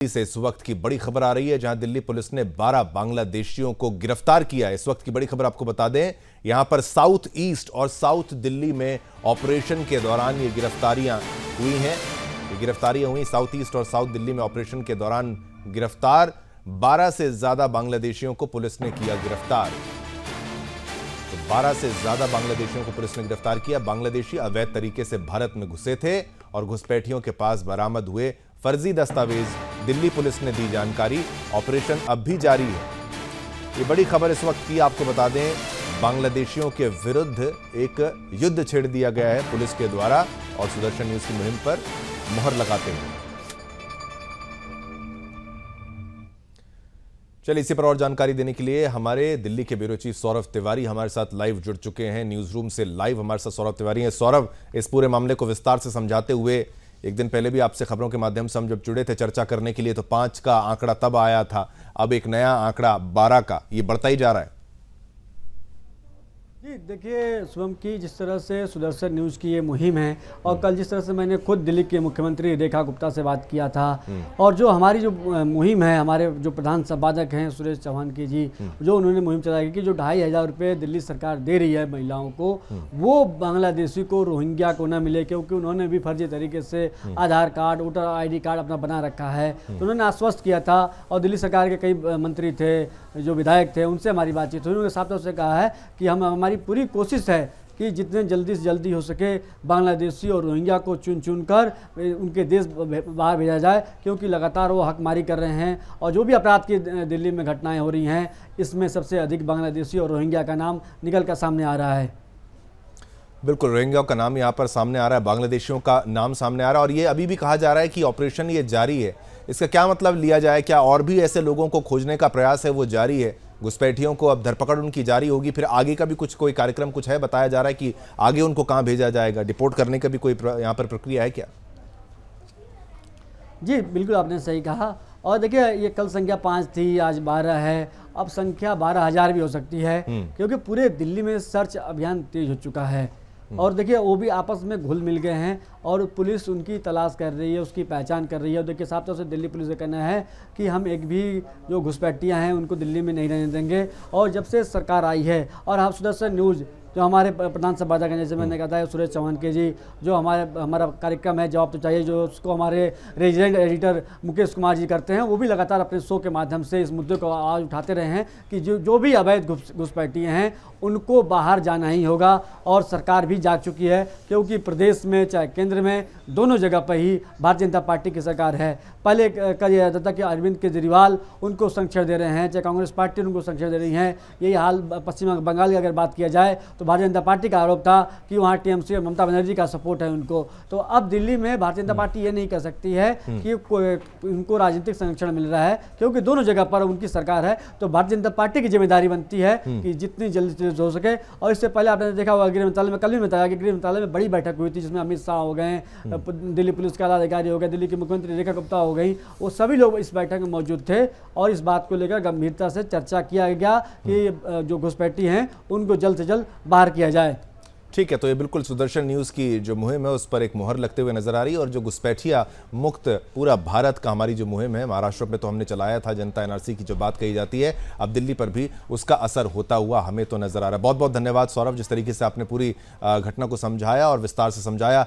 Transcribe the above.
से इस वक्त की बड़ी खबर आ रही है, जहां दिल्ली पुलिस ने 12 बांग्लादेशियों को गिरफ्तार किया है। इस वक्त की बड़ी खबर आपको बता दें, यहां पर साउथ ईस्ट और साउथ दिल्ली में ऑपरेशन के दौरान ये गिरफ्तारियां हुई हैं। ये गिरफ्तारियां हुई साउथ ईस्ट और साउथ दिल्ली में ऑपरेशन के दौरान गिरफ्तार 12 से ज्यादा बांग्लादेशियों को पुलिस ने किया गिरफ्तार। तो 12 से ज्यादा बांग्लादेशियों को पुलिस ने गिरफ्तार किया। बांग्लादेशी अवैध तरीके से भारत में घुसे थे और घुसपैठियों के पास बरामद हुए फर्जी दस्तावेज दिल्ली पुलिस ने दी जानकारी। ऑपरेशन अब भी जारी है। ये बड़ी खबर इस वक्त की आपको बता दें, बांग्लादेशियों के विरुद्ध एक युद्ध छेड़ दिया गया है पुलिस के द्वारा और सुदर्शन न्यूज की मुहिम पर मुहर लगाते हुए। चलिए, इसी पर और जानकारी देने के लिए हमारे दिल्ली के ब्यूरो चीफ सौरभ तिवारी हमारे साथ लाइव जुड़ चुके हैं। न्यूज रूम से लाइव हमारे साथ सौरभ तिवारी हैं। सौरभ, इस पूरे मामले को विस्तार से समझाते हुए, एक दिन पहले भी आपसे खबरों के माध्यम से हम जब जुड़े थे चर्चा करने के लिए, तो 5 का आंकड़ा तब आया था, अब एक नया आंकड़ा 12 का, ये बढ़ता ही जा रहा है। जी देखिए शुभम की, जिस तरह से सुदर्शन न्यूज़ की ये मुहिम है और कल जिस तरह से मैंने खुद दिल्ली के मुख्यमंत्री रेखा गुप्ता से बात किया था और जो हमारी जो मुहिम है, हमारे जो प्रधान संपादक हैं सुरेश चौहान की जी, जो उन्होंने मुहिम चलाई कि जो 2500 रुपये दिल्ली सरकार दे रही है महिलाओं को, वो बांग्लादेशी को, रोहिंग्या को न मिले, क्योंकि उन्होंने भी फर्जी तरीके से आधार कार्ड, वोटर ID कार्ड अपना बना रखा है। तो उन्होंने आश्वस्त किया था और दिल्ली सरकार के कई मंत्री थे, जो विधायक थे, उनसे हमारी बातचीत हुई। उन्होंने साफ तौर से कहा है कि हमारी पूरी कोशिश है कि जितने जल्दी से जल्दी हो सके बांग्लादेशी और रोहिंग्या को चुन चुन कर उनके देश बाहर भेजा जाए, क्योंकि लगातार वो हकमारी कर रहे हैं और जो भी अपराध की दिल्ली में घटनाएं हो रही हैं, इसमें सबसे अधिक बांग्लादेशी और रोहिंग्या का नाम निकल कर सामने आ रहा है। बिल्कुल, रोहिंग्या का नाम यहाँ पर सामने आ रहा है, बांग्लादेशियों का नाम सामने आ रहा है और ये अभी भी कहा जा रहा है कि ऑपरेशन ये जारी है। इसका क्या मतलब लिया जाए? क्या और भी ऐसे लोगों को खोजने का प्रयास है वो जारी है? घुसपैठियों को अब धरपकड़ उनकी जारी होगी, फिर आगे का भी कोई कार्यक्रम कुछ है? बताया जा रहा है कि आगे उनको कहाँ भेजा जाएगा, डिपोर्ट करने का भी कोई यहाँ पर प्रक्रिया है क्या? जी बिल्कुल, आपने सही कहा। और देखिए, ये कल संख्या 5 थी, आज 12 है, अब संख्या 12,000 भी हो सकती है, क्योंकि पूरे दिल्ली में सर्च अभियान तेज हो चुका है और देखिए वो भी आपस में घुल मिल गए हैं और पुलिस उनकी तलाश कर रही है, उसकी पहचान कर रही है। और देखिए साफ तौर से दिल्ली पुलिस का कहना है कि हम एक भी जो घुसपैठियाँ हैं उनको दिल्ली में नहीं रहने देंगे। और जब से सरकार आई है और हम सुदर्शन न्यूज़ जो हमारे प्रधान संपादक हैं, जैसे मैंने कहा था सुरेश चौहान के जी, जो हमारा कार्यक्रम है जवाब तो चाहिए, जो उसको हमारे रेजिडेंट एडिटर मुकेश कुमार जी करते हैं, वो भी लगातार अपने शो के माध्यम से इस मुद्दे को आवाज़ उठाते रहे हैं कि जो भी अवैध घुसपैठिए हैं उनको बाहर जाना ही होगा। और सरकार भी जाग चुकी है, क्योंकि प्रदेश में चाहे केंद्र में, दोनों जगह पर ही भारतीय जनता पार्टी की सरकार है। पहले कहा जाता था कि अरविंद केजरीवाल उनको संरक्षण दे रहे हैं, चाहे कांग्रेस पार्टी उनको संरक्षण दे रही है। यही हाल पश्चिम बंगाल की अगर बात किया जाए तो भारतीय जनता पार्टी का आरोप था कि वहाँ TMC और ममता बनर्जी का सपोर्ट है उनको। तो अब दिल्ली में भारतीय जनता पार्टी ये नहीं कह सकती है कि उनको राजनीतिक संरक्षण मिल रहा है, क्योंकि दोनों जगह पर उनकी सरकार है। तो भारतीय जनता पार्टी की जिम्मेदारी बनती है कि जितनी जल्दी हो सके। और इससे पहले आपने देखा होगा गृह मंत्रालय में कल भी बताया कि गृह मंत्रालय में बड़ी बैठक हुई थी, जिसमें अमित शाह हो गए, दिल्ली पुलिस के आला अधिकारी हो गए, दिल्ली के मुख्यमंत्री रेखा गुप्ता हो गई, वो सभी लोग इस बैठक में मौजूद थे और इस बात को लेकर गंभीरता से चर्चा किया गया कि जो घुसपैठी हैं उनको जल्द से जल्द बाहर किया जाए। ठीक है, तो ये बिल्कुल सुदर्शन न्यूज़ की जो मुहिम है उस पर एक मुहर लगते हुए नजर आ रही है। और जो घुसपैठिया मुक्त पूरा भारत का हमारी जो मुहिम है, महाराष्ट्र में तो हमने चलाया था, जनता NRC की जो बात कही जाती है, अब दिल्ली पर भी उसका असर होता हुआ हमें तो नजर आ रहा है। बहुत बहुत धन्यवाद सौरभ, जिस तरीके से आपने पूरी घटना को समझाया और विस्तार से समझाया।